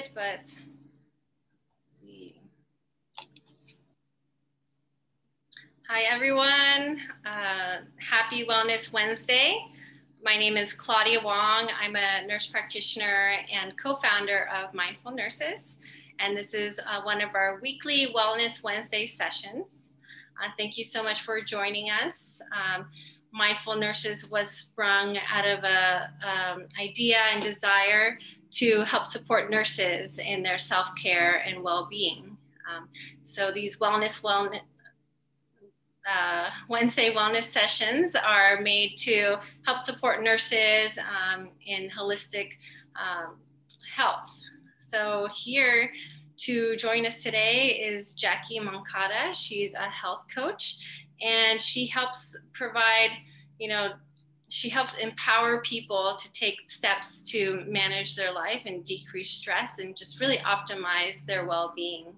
started, but let's see. Hi, everyone. Happy Wellness Wednesday. My name is Claudia Wong. I'm a nurse practitioner and co-founder of Mindful Nurses. And this is one of our weekly Wellness Wednesday sessions. Thank you so much for joining us. Mindful Nurses was sprung out of an idea and desire to help support nurses in their self-care and well-being. So these Wednesday wellness sessions are made to help support nurses in holistic health. So here to join us today is Jackie Moncada. She's a health coach, and she helps provide, she helps empower people to take steps to manage their life and decrease stress and just really optimize their well-being.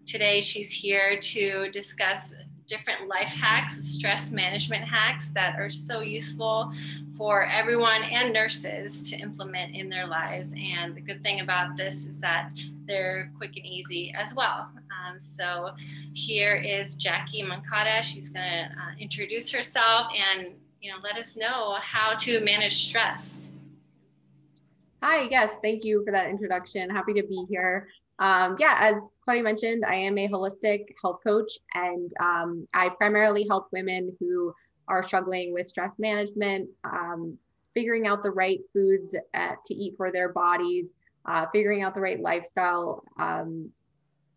Today, she's here to discuss different life hacks, stress management hacks that are so useful for everyone and nurses to implement in their lives. And the good thing about this is that they're quick and easy as well. So here is Jackie Moncada. She's gonna introduce herself and let us know how to manage stress. Hi, yes, thank you for that introduction. Happy to be here. Yeah, as Claudia mentioned, I am a holistic health coach, and I primarily help women who are struggling with stress management, figuring out the right foods to eat for their bodies, figuring out the right lifestyle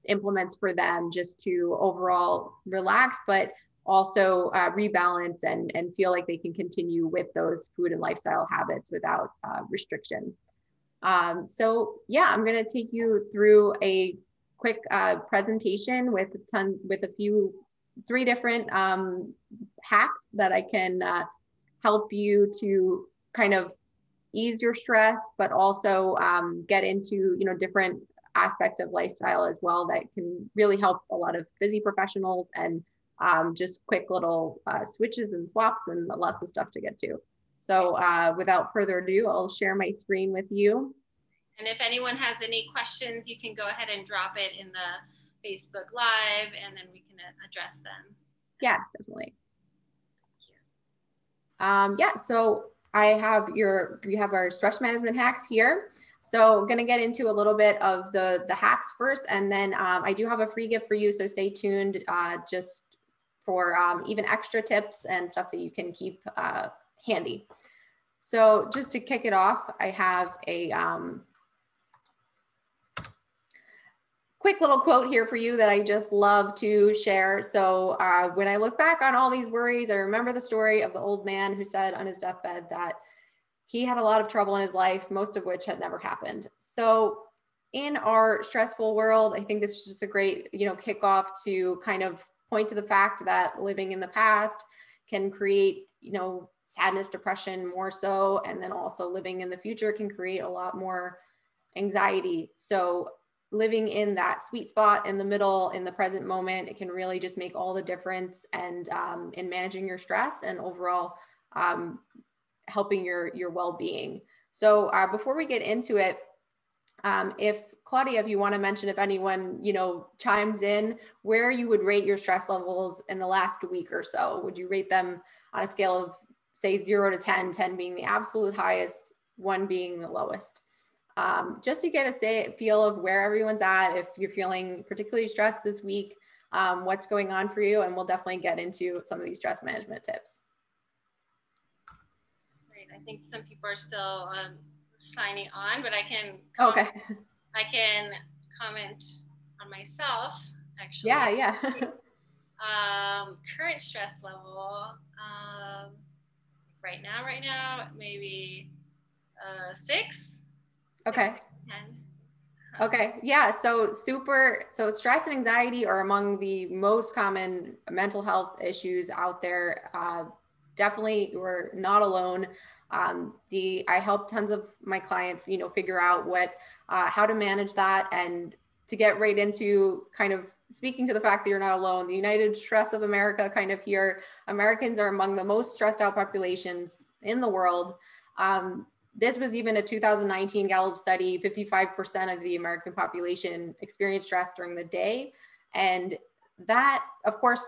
implements for them just to overall relax, but also rebalance and feel like they can continue with those food and lifestyle habits without restriction. So yeah, I'm going to take you through a quick presentation with three different hacks that I can help you to kind of ease your stress, but also get into different aspects of lifestyle as well that can really help a lot of busy professionals, and just quick little switches and swaps and lots of stuff to get to. So without further ado, I'll share my screen with you. And if anyone has any questions, you can go ahead and drop it in the Facebook Live, and then we can address them. Yes, definitely. Yeah, so we have our stress management hacks here. So I'm going to get into a little bit of the hacks first, and then I do have a free gift for you. So stay tuned just for even extra tips and stuff that you can keep handy. So just to kick it off, I have a quick little quote here for you that I just love to share. So when I look back on all these worries, I remember the story of the old man who said on his deathbed that he had a lot of trouble in his life, most of which had never happened. So in our stressful world, I think this is just a great, kickoff to kind of point to the fact that living in the past can create, sadness, depression more so, and then also living in the future can create a lot more anxiety. So living in that sweet spot in the middle, in the present moment, it can really just make all the difference, and in managing your stress and overall helping your well-being. So before we get into it, if Claudia, if you want to mention, if anyone, chimes in, where you would rate your stress levels in the last week or so, would you rate them on a scale of say 0 to 10, 10 being the absolute highest, 1 being the lowest? Just to get a feel of where everyone's at, if you're feeling particularly stressed this week, what's going on for you, and we'll definitely get into some of these stress management tips. Great. I think some people are still signing on, but I can comment on myself, actually. Yeah. Current stress level, right now, maybe 6. Okay. 6, 10. Okay. Yeah. So stress and anxiety are among the most common mental health issues out there. Definitely, we're not alone. I help tons of my clients, figure out how to manage that, and to get right into kind of speaking to the fact that you're not alone. The United Stress of America kind of here, Americans are among the most stressed out populations in the world. This was even a 2019 Gallup study. 55% of the American population experienced stress during the day. And that, of course,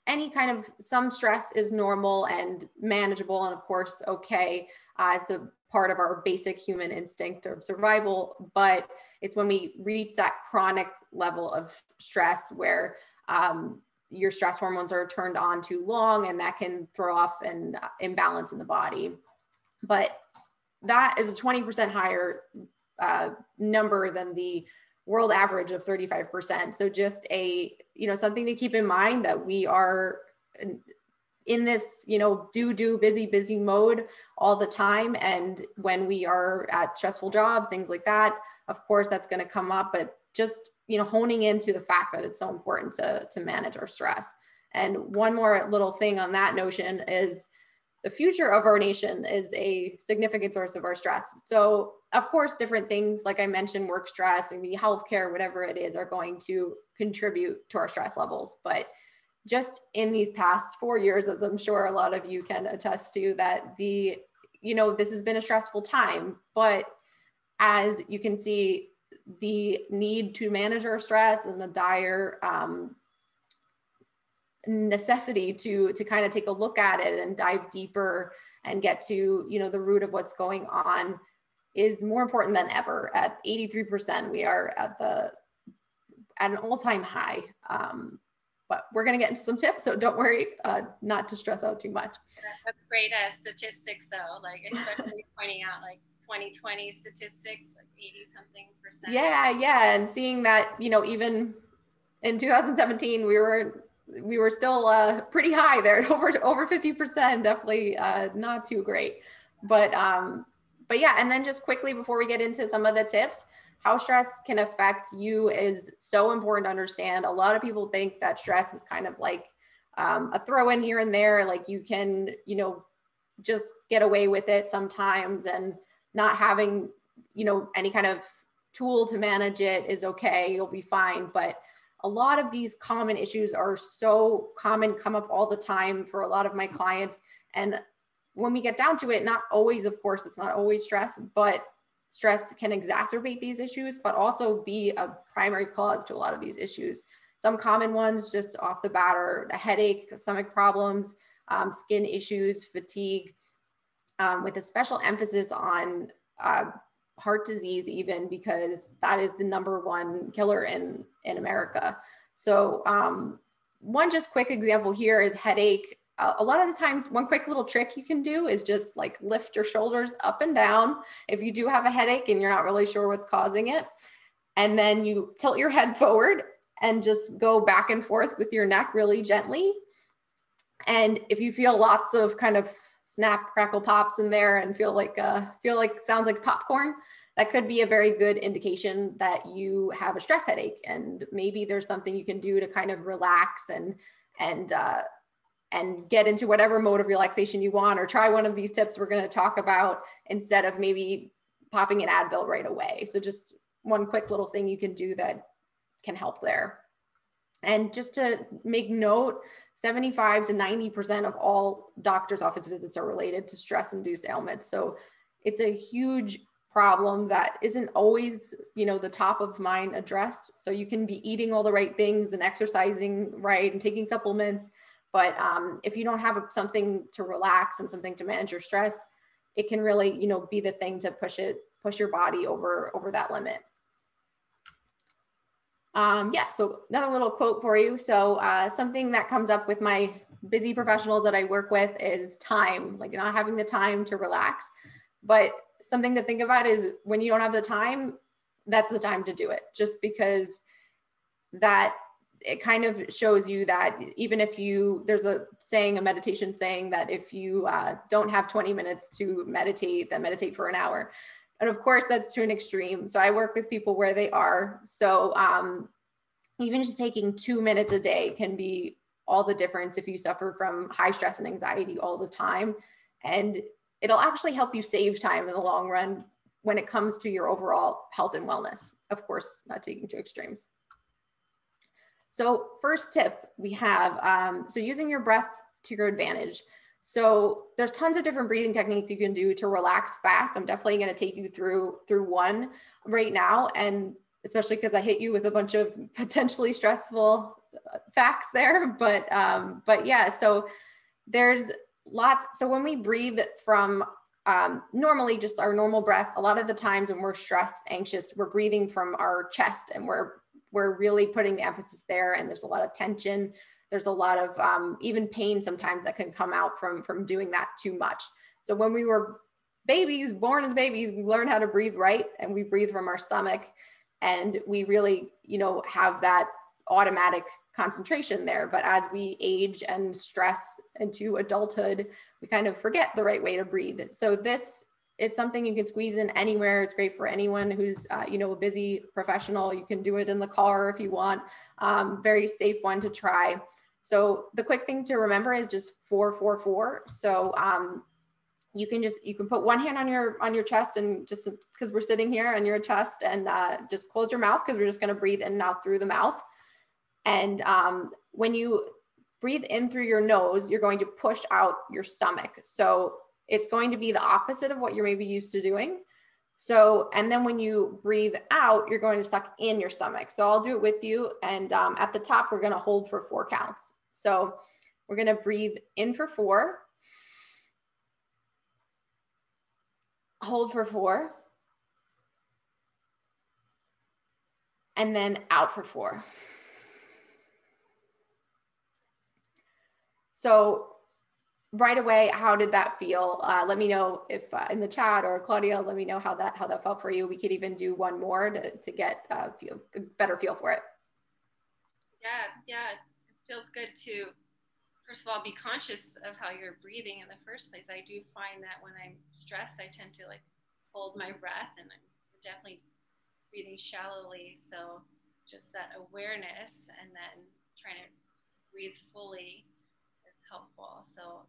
any kind of, some stress is normal and manageable and of course, okay. It's a part of our basic human instinct of survival, but it's when we reach that chronic level of stress where your stress hormones are turned on too long, and that can throw off an imbalance in the body. But that is a 20% higher number than the world average of 35%. So just a, something to keep in mind, that we are in this, busy mode all the time. And when we are at stressful jobs, things like that, of course, that's going to come up, but just, honing into the fact that it's so important to manage our stress. And one more little thing on that notion is the future of our nation is a significant source of our stress. So of course, different things, like I mentioned, work stress, maybe healthcare, whatever it is, are going to contribute to our stress levels. But just in these past 4 years, as I'm sure a lot of you can attest to, that this has been a stressful time. But as you can see, the need to manage our stress and the dire necessity to kind of take a look at it and dive deeper and get to, the root of what's going on is more important than ever. At 83%, we are at an all-time high. But we're going to get into some tips, so don't worry, not to stress out too much. That's great statistics, though, like especially pointing out like 2020 statistics, like 80-something%. Yeah, and seeing that, even in 2017, we were still pretty high there, over 50%, definitely not too great. But yeah, and then just quickly before we get into some of the tips, how stress can affect you is so important to understand. A lot of people think that stress is kind of like a throw in here and there, like you can, just get away with it sometimes, and not having, any kind of tool to manage it is okay, you'll be fine. But a lot of these common issues are so common, come up all the time for a lot of my clients. And when we get down to it, not always, of course, it's not always stress, but stress can exacerbate these issues, but also be a primary cause to a lot of these issues. Some common ones just off the bat are a headache, stomach problems, skin issues, fatigue, with a special emphasis on heart disease, even, because that is the #1 killer in America. So one just quick example here is headache. A lot of the times, one quick little trick you can do is just like lift your shoulders up and down if you do have a headache and you're not really sure what's causing it. And then you tilt your head forward and just go back and forth with your neck really gently. And if you feel lots of kind of snap, crackle, pops in there and feel like sounds like popcorn, that could be a very good indication that you have a stress headache. And maybe there's something you can do to kind of relax and get into whatever mode of relaxation you want, or try one of these tips we're going to talk about instead of maybe popping an Advil right away. So just one quick little thing you can do that can help there. And just to make note, 75 to 90% of all doctor's office visits are related to stress-induced ailments. So it's a huge problem that isn't always, the top of mind addressed. So you can be eating all the right things and exercising right and taking supplements, but if you don't have something to relax and something to manage your stress, it can really, be the thing to push your body over that limit. Yeah, so another little quote for you. So something that comes up with my busy professionals that I work with is time, like not having the time to relax. But something to think about is when you don't have the time, that's the time to do it, just because that it kind of shows you that even if there's a meditation saying that if you don't have 20 minutes to meditate, then meditate for an hour. And of course that's to an extreme. So I work with people where they are. So even just taking 2 minutes a day can be all the difference if you suffer from high stress and anxiety all the time. And it'll actually help you save time in the long run when it comes to your overall health and wellness. Of course, not taking to extremes. So first tip we have, so using your breath to your advantage. So there's tons of different breathing techniques you can do to relax fast. I'm definitely going to take you through one right now. And especially because I hit you with a bunch of potentially stressful facts there. But yeah, so there's lots. So when we breathe from normally just our normal breath, a lot of the times when we're stressed, anxious, we're breathing from our chest, and we're really putting the emphasis there. And there's a lot of tension. There's a lot of even pain sometimes that can come out from doing that too much. So when we were babies, born as babies, we learn how to breathe right, and we breathe from our stomach, and we really, have that automatic concentration there. But as we age and stress into adulthood, we kind of forget the right way to breathe. So this is something you can squeeze in anywhere. It's great for anyone who's, a busy professional. You can do it in the car if you want. Very safe one to try. So the quick thing to remember is just 4-4-4. So you can put one hand on your chest, and just because we're sitting here on your chest, and just close your mouth, because we're just going to breathe in and out through the mouth. And when you breathe in through your nose, you're going to push out your stomach. So it's going to be the opposite of what you're maybe used to doing. So, and then when you breathe out, you're going to suck in your stomach. So I'll do it with you. And at the top, we're going to hold for 4 counts. So we're going to breathe in for 4, hold for 4, and then out for 4. So right away, how did that feel? Let me know if in the chat, or Claudia, let me know how that felt for you. We could even do one more to get a better feel for it. Yeah, it feels good to, first of all, be conscious of how you're breathing in the first place. I do find that when I'm stressed, I tend to hold my breath, and I'm definitely breathing shallowly. So just that awareness, and then trying to breathe fully is helpful. So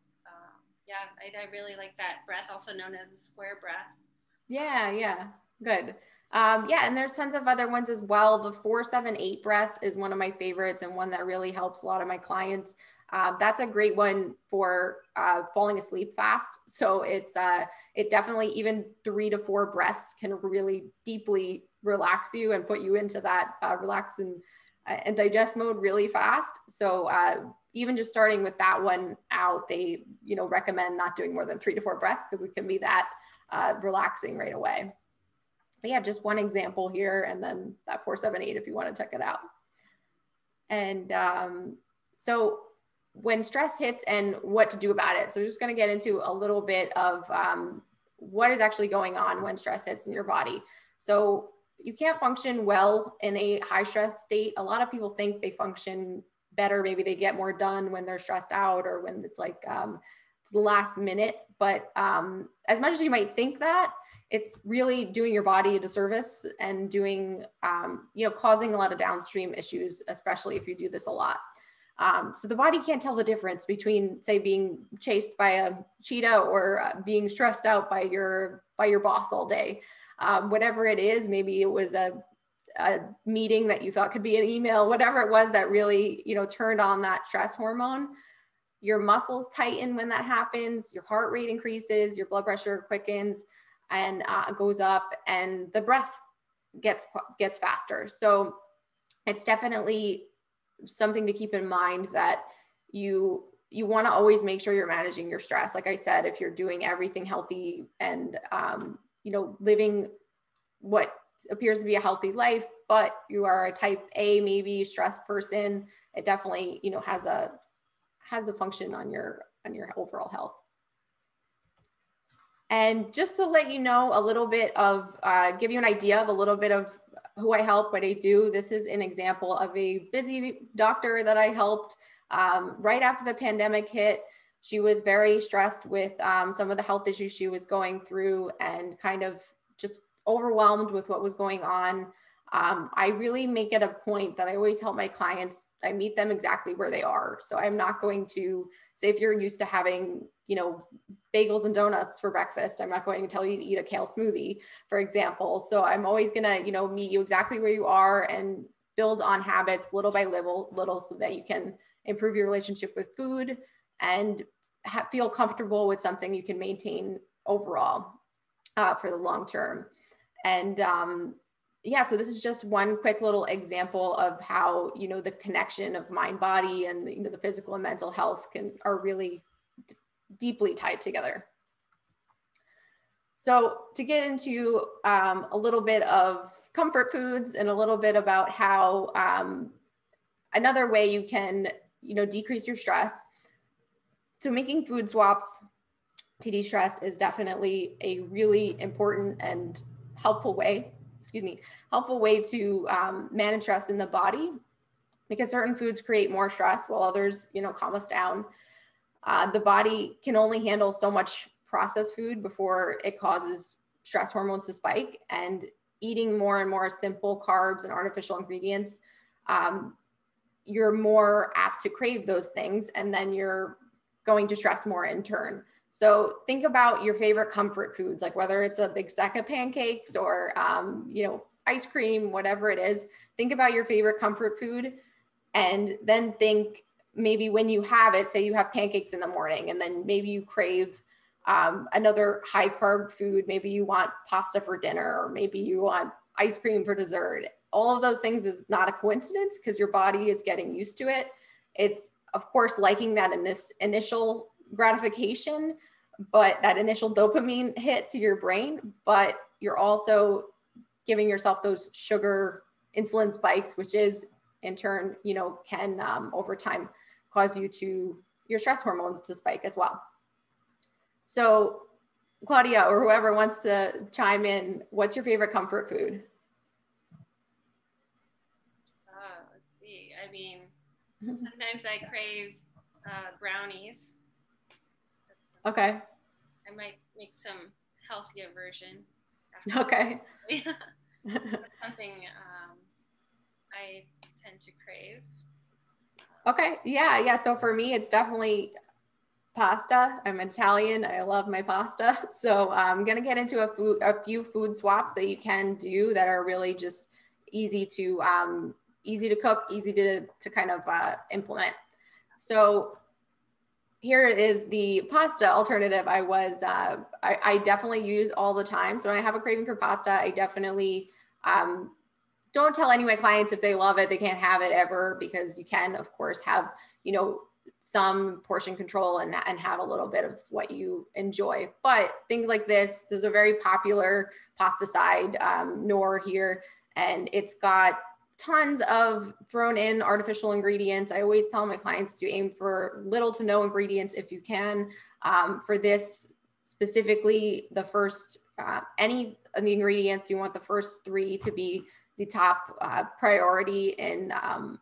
yeah, I really like that breath, also known as a square breath. Yeah, good. Yeah, and there's tons of other ones as well. The 4-7-8 breath is one of my favorites, and one that really helps a lot of my clients. That's a great one for falling asleep fast. So it definitely, even 3 to 4 breaths can really deeply relax you and put you into that relax and digest mode really fast. So even just starting with that one out, they recommend not doing more than 3 to 4 breaths, because it can be that relaxing right away. But yeah, just one example here, and then that 4-7-8 if you want to check it out. And so when stress hits and what to do about it. So we're just going to get into a little bit of what is actually going on when stress hits in your body. So you can't function well in a high stress state. A lot of people think they function better. Maybe they get more done when they're stressed out, or when it's it's the last minute. But as much as you might think that, it's really doing your body a disservice, and doing, causing a lot of downstream issues, especially if you do this a lot. So the body can't tell the difference between, say, being chased by a cheetah, or being stressed out by your boss all day. Whatever it is, maybe it was a meeting that you thought could be an email, whatever it was that really, turned on that stress hormone. Your muscles tighten when that happens, your heart rate increases, your blood pressure quickens and goes up, and the breath gets faster. So it's definitely something to keep in mind, that you want to always make sure you're managing your stress. Like I said, if you're doing everything healthy and, living what appears to be a healthy life, but you are a type A, maybe stress person, it definitely, has a function on your overall health. And just to let you know a little bit of, give you an idea of a little bit of who I help, what I do. This is an example of a busy doctor that I helped right after the pandemic hit. She was very stressed with some of the health issues she was going through, and kind of just overwhelmed with what was going on. I really make it a point that I always help my clients. I meet them exactly where they are. So I'm not going to say, if you're used to having, bagels and donuts for breakfast, I'm not going to tell you to eat a kale smoothie, for example. So I'm always going to, meet you exactly where you are, and build on habits little by little, so that you can improve your relationship with food, and feel comfortable with something you can maintain overall for the long term. And yeah, so this is just one quick little example of how, you know, the connection of mind, body, and, you know, the physical and mental health are really deeply tied together. So to get into a little bit of comfort foods and a little bit about how another way you can, you know, decrease your stress. So making food swaps to de-stress is definitely a really important and helpful way, helpful way to manage stress in the body, because certain foods create more stress while others, you know, calm us down. The body can only handle so much processed food before it causes stress hormones to spike, and eating more and more simple carbs and artificial ingredients, you're more apt to crave those things, and then you're going to stress more in turn. So think about your favorite comfort foods, like whether it's a big stack of pancakes or, you know, ice cream, whatever it is. Think about your favorite comfort food, and then think maybe when you have it, say you have pancakes in the morning, and then maybe you crave another high carb food. Maybe you want pasta for dinner, or maybe you want ice cream for dessert. All of those things is not a coincidence, because your body is getting used to it. It's, of course, liking that initial gratification, but that initial dopamine hit to your brain, but you're also giving yourself those sugar insulin spikes, which is in turn, you know, can over time cause your stress hormones to spike as well. So Claudia, or whoever wants to chime in, what's your favorite comfort food? Let's see. I mean, sometimes I crave brownies. Okay. I might make some healthier version. Okay. Something I tend to crave. Okay. Yeah. So for me, it's definitely pasta. I'm Italian. I love my pasta. So I'm going to get into a few food swaps that you can do that are really just easy to cook, easy to kind of implement. So here is the pasta alternative I definitely use all the time. So when I have a craving for pasta, I definitely don't tell any of my clients if they love it, they can't have it ever, because you can, of course, have, you know, some portion control and have a little bit of what you enjoy. But things like this is a very popular pasta side, Knorr here, and it's got tons of thrown in artificial ingredients. I always tell my clients to aim for little to no ingredients if you can. For this specifically, the first, any of the ingredients, you want the first 3 to be the top priority in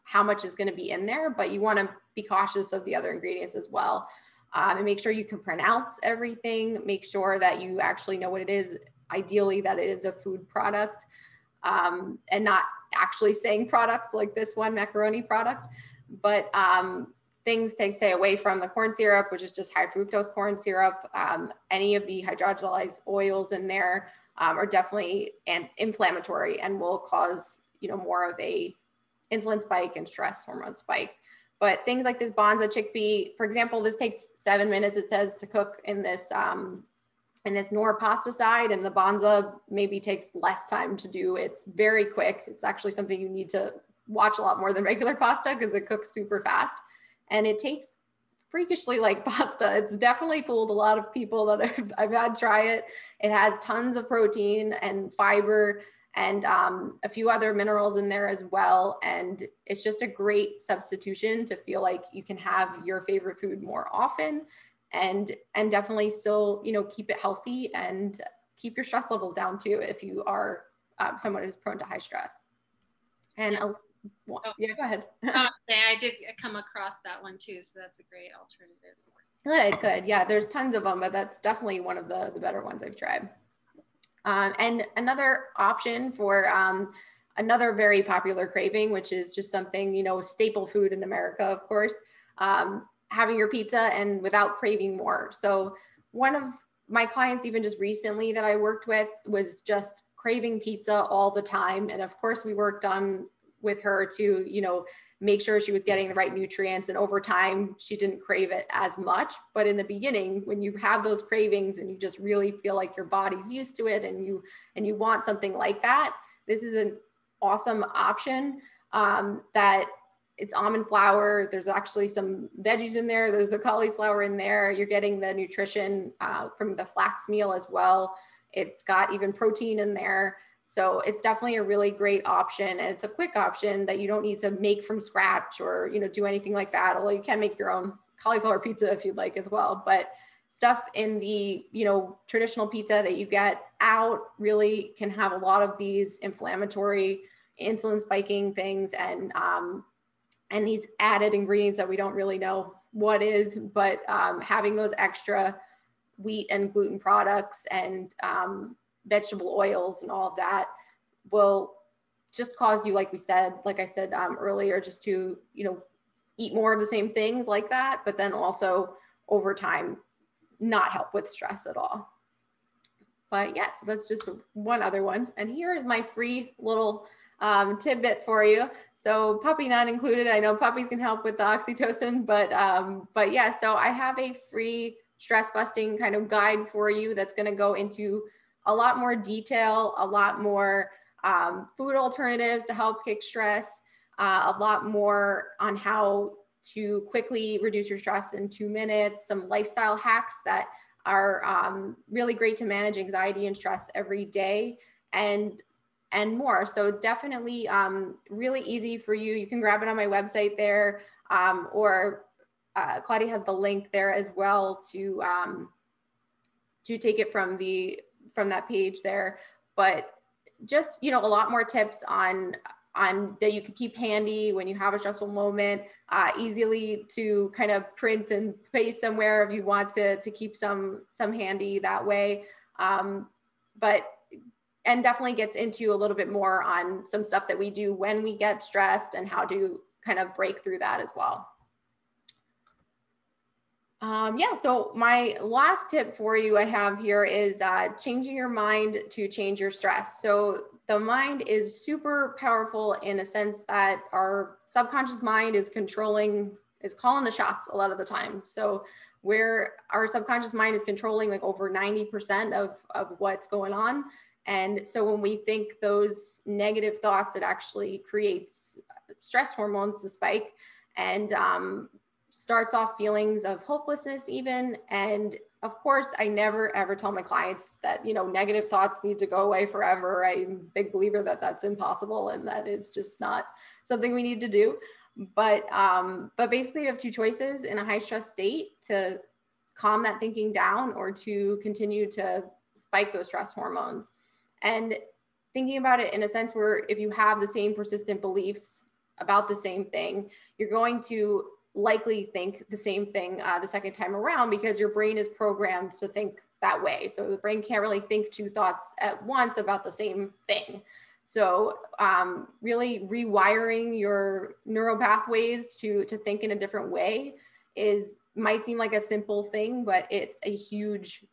how much is going to be in there, but you want to be cautious of the other ingredients as well. And make sure you can pronounce everything. Make sure that you actually know what it is. Ideally, that it is a food product, and not actually saying products like this one macaroni product. But things to stay away from: the corn syrup, which is just high fructose corn syrup. Any of the hydrogenolized oils in there are definitely inflammatory and will cause, you know, more of a insulin spike and stress hormone spike. But things like this Bonza chickpea, for example, this takes 7 minutes, it says, to cook in this Knorr pasta side, and the Bonza maybe takes less time to do. It's very quick. It's actually something you need to watch a lot more than regular pasta, because it cooks super fast, and it takes freakishly like pasta. It's definitely fooled a lot of people that I've had try it. It has tons of protein and fiber and a few other minerals in there as well. And it's just a great substitution to feel like you can have your favorite food more often, and definitely still, you know, keep it healthy and keep your stress levels down too, if you are someone who's prone to high stress. And yeah, go ahead. I did come across that one too, so that's a great alternative. Good. Yeah, there's tons of them, but that's definitely one of the better ones I've tried. And another option for another very popular craving, which is just something, you know, staple food in America, of course, having your pizza and without craving more. So one of my clients, even just recently that I worked with, was just craving pizza all the time. And of course we worked on with her to, you know, make sure she was getting the right nutrients. And over time, she didn't crave it as much. But in the beginning, when you have those cravings and you just really feel like your body's used to it and you want something like that, this is an awesome option. That it's almond flour. There's actually some veggies in there. There's the cauliflower in there. You're getting the nutrition from the flax meal as well. It's got even protein in there. So it's definitely a really great option, and it's a quick option that you don't need to make from scratch or, you know, do anything like that. Although you can make your own cauliflower pizza if you'd like as well. But stuff in the, you know, traditional pizza that you get out really can have a lot of these inflammatory, insulin spiking things and these added ingredients that we don't really know what is, but having those extra wheat and gluten products and vegetable oils and all of that will just cause you, like I said earlier, just to, you know, eat more of the same things like that, but then also over time, not help with stress at all. But yeah, so that's just one other one. And here is my free little tidbit for you. So puppy not included. I know puppies can help with the oxytocin, but yeah, so I have a free stress busting kind of guide for you that's going to go into a lot more detail, a lot more food alternatives to help kick stress, a lot more on how to quickly reduce your stress in 2 minutes, some lifestyle hacks that are really great to manage anxiety and stress every day, and more. So definitely really easy for you. You can grab it on my website there, or Claudia has the link there as well to take it from that page there. But just, you know, a lot more tips on that you could keep handy when you have a stressful moment, easily to kind of print and paste somewhere if you want to keep some handy that way. And definitely gets into a little bit more on some stuff that we do when we get stressed and how to kind of break through that as well. Yeah, so my last tip for you I have here is changing your mind to change your stress. So the mind is super powerful in a sense that our subconscious mind is calling the shots a lot of the time. So where our subconscious mind is controlling like over 90% of what's going on. And so when we think those negative thoughts, it actually creates stress hormones to spike and starts off feelings of hopelessness even. And of course, I never ever tell my clients that, you know, negative thoughts need to go away forever. I'm a big believer that that's impossible and that is just not something we need to do. But basically you have two choices in a high stress state: to calm that thinking down or to continue to spike those stress hormones. And thinking about it in a sense where if you have the same persistent beliefs about the same thing, you're going to likely think the same thing the second time around, because your brain is programmed to think that way. So the brain can't really think two thoughts at once about the same thing. So really rewiring your neural pathways to think in a different way might seem like a simple thing, but it's a huge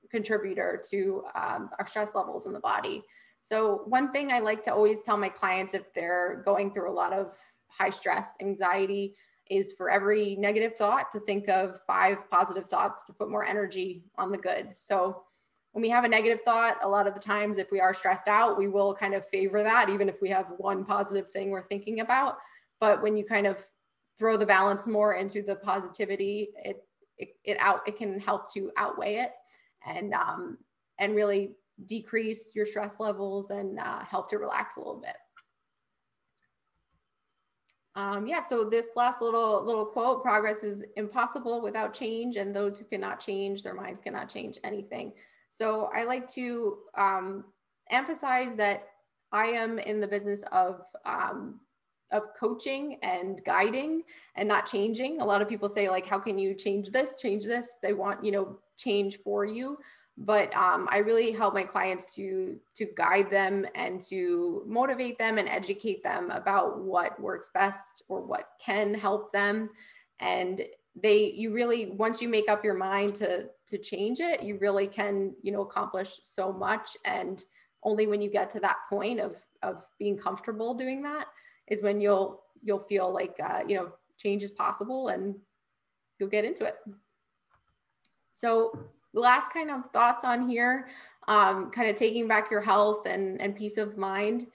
contributor to our stress levels in the body. So one thing I like to always tell my clients if they're going through a lot of high stress, anxiety, is for every negative thought to think of 5 positive thoughts to put more energy on the good. So when we have a negative thought, a lot of the times, if we are stressed out, we will kind of favor that, even if we have one positive thing we're thinking about. But when you kind of throw the balance more into the positivity, it can help to outweigh it and really decrease your stress levels and help to relax a little bit. Yeah, so this last little quote: progress is impossible without change, and those who cannot change their minds cannot change anything. So I like to emphasize that I am in the business of coaching and guiding and not changing. A lot of people say, like, how can you change this, change this? They want, you know, change for you. But I really help my clients to guide them and to motivate them and educate them about what works best or what can help them. And you really, once you make up your mind to change it, you really can, you know, accomplish so much. And only when you get to that point of being comfortable doing that is when you'll feel like, change is possible and you'll get into it. So last kind of thoughts on here, kind of taking back your health and peace of mind.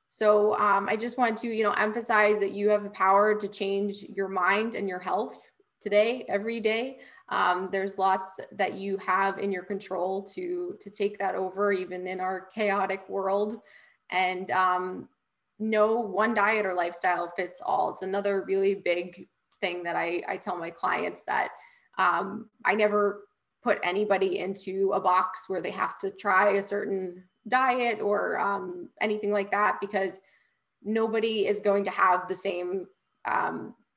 So I just want to, emphasize that you have the power to change your mind and your health today, every day. There's lots that you have in your control to take that over, even in our chaotic world. And no one diet or lifestyle fits all. It's another really big thing that I tell my clients, that I never put anybody into a box where they have to try a certain diet or anything like that, because nobody is going to have the same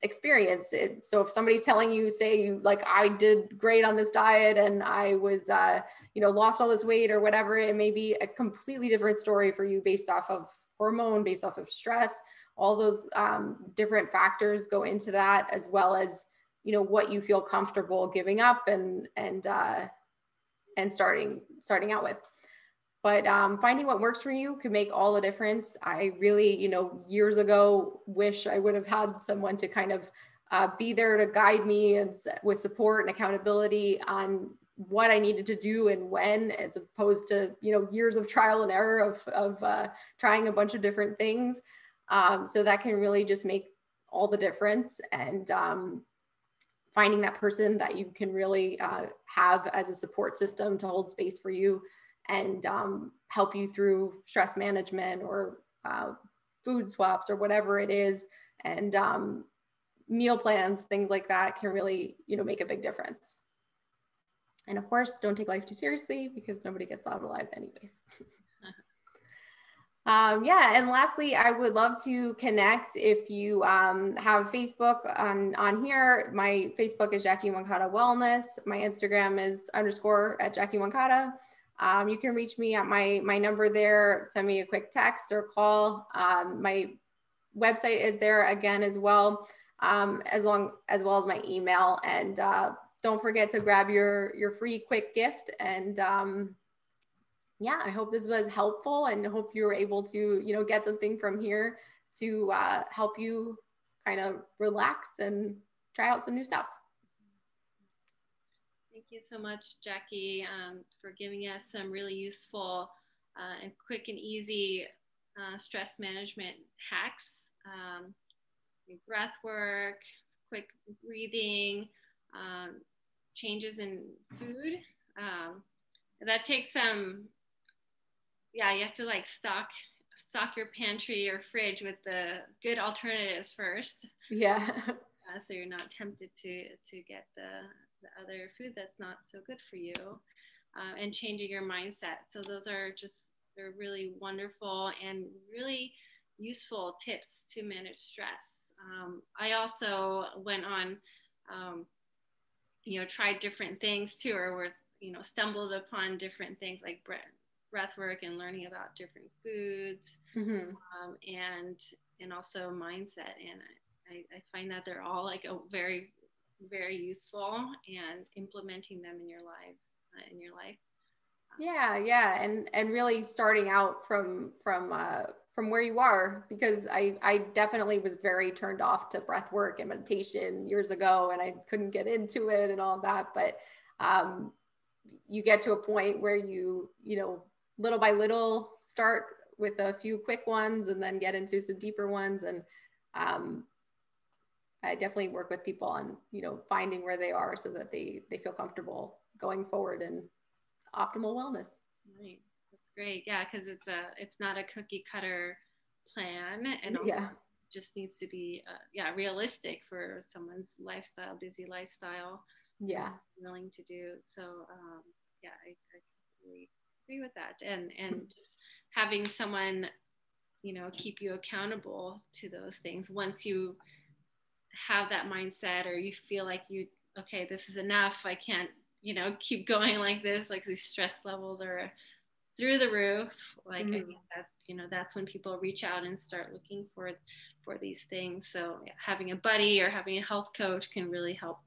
experience. So if somebody's telling you, say, like, I did great on this diet and I was, lost all this weight or whatever, it may be a completely different story for you based off of hormone, based off of stress. All those different factors go into that, as well as, what you feel comfortable giving up and starting out with. But finding what works for you can make all the difference. I really, years ago, wish I would have had someone to kind of be there to guide me and with support and accountability on what I needed to do and when, as opposed to, years of trial and error of trying a bunch of different things. So that can really just make all the difference. And finding that person that you can really have as a support system to hold space for you and help you through stress management or food swaps or whatever it is, and meal plans, things like that can really, make a big difference. And of course, don't take life too seriously, because nobody gets out alive anyways. And lastly, I would love to connect. If you have Facebook on here, my Facebook is Jackie Moncada Wellness. My Instagram is _ Jackie Moncada. You can reach me at my number there. Send me a quick text or call. My website is there again as well, as well as my email. And don't forget to grab your free quick gift. And I hope this was helpful, and hope you were able to, get something from here to help you kind of relax and try out some new stuff. Thank you so much, Jackie, for giving us some really useful and quick and easy stress management hacks. Breath work, quick breathing, changes in food. That takes some, you have to like stock your pantry or fridge with the good alternatives first. Yeah. So you're not tempted to get the other food that's not so good for you, and changing your mindset. So those are they're really wonderful and really useful tips to manage stress. I also went on, tried different things too, or was, stumbled upon different things like breath work and learning about different foods, mm-hmm. And also mindset. And I find that they're all like a very, very useful, and implementing them in your life. Yeah. And really starting out from where you are, because I definitely was very turned off to breath work and meditation years ago, and I couldn't get into it and all that. But you get to a point where you little by little start with a few quick ones and then get into some deeper ones. And I definitely work with people on, finding where they are so that they feel comfortable going forward in optimal wellness. Right. That's great. Yeah. Cause it's not a cookie cutter plan, and also just needs to be, realistic for someone's lifestyle, busy lifestyle. Yeah. Willing to do. So, I completely agree with that. And just having someone, keep you accountable to those things. Once you have that mindset, or you feel like okay, this is enough, I can't, keep going like this, like these stress levels are through the roof. Like, mm-hmm. I think that, that's when people reach out and start looking for these things. So having a buddy or having a health coach can really help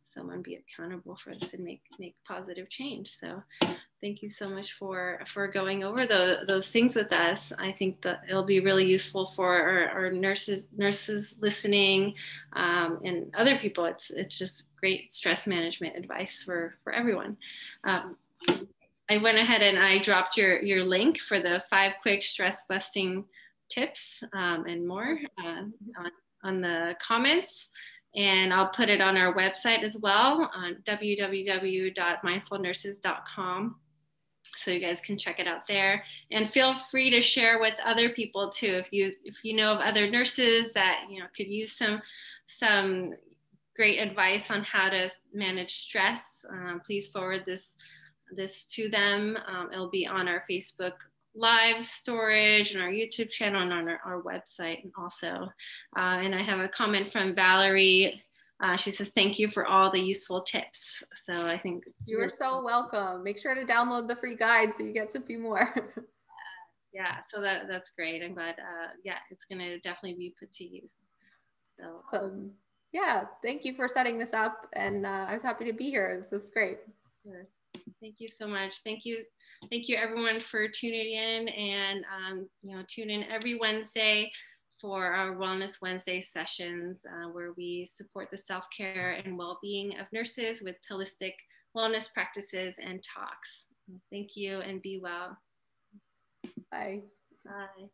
someone be accountable for this and make positive change. So Thank you so much for going over those things with us. I think that it'll be really useful for our nurses listening, and other people. It's just great stress management advice for everyone. I went ahead and I dropped your link for the 5 quick stress busting tips, and more on the comments. And I'll put it on our website as well on www.mindfulnurses.com. So you guys can check it out there, and feel free to share with other people too. If you know of other nurses that could use some great advice on how to manage stress, please forward this to them. It'll be on our Facebook live storage and our YouTube channel and on our website also. And I have a comment from Valerie. She says, thank you for all the useful tips. So I think you're so welcome. Make sure to download the free guide so you get a few more. Yeah, so that's great. I'm glad. Yeah, it's going to definitely be put to use. So yeah, thank you for setting this up. And I was happy to be here. This is great. Sure. Thank you so much. Thank you everyone for tuning in, and tune in every Wednesday for our Wellness Wednesday sessions, where we support the self-care and well-being of nurses with holistic wellness practices and talks. Thank you, and be well. Bye. Bye.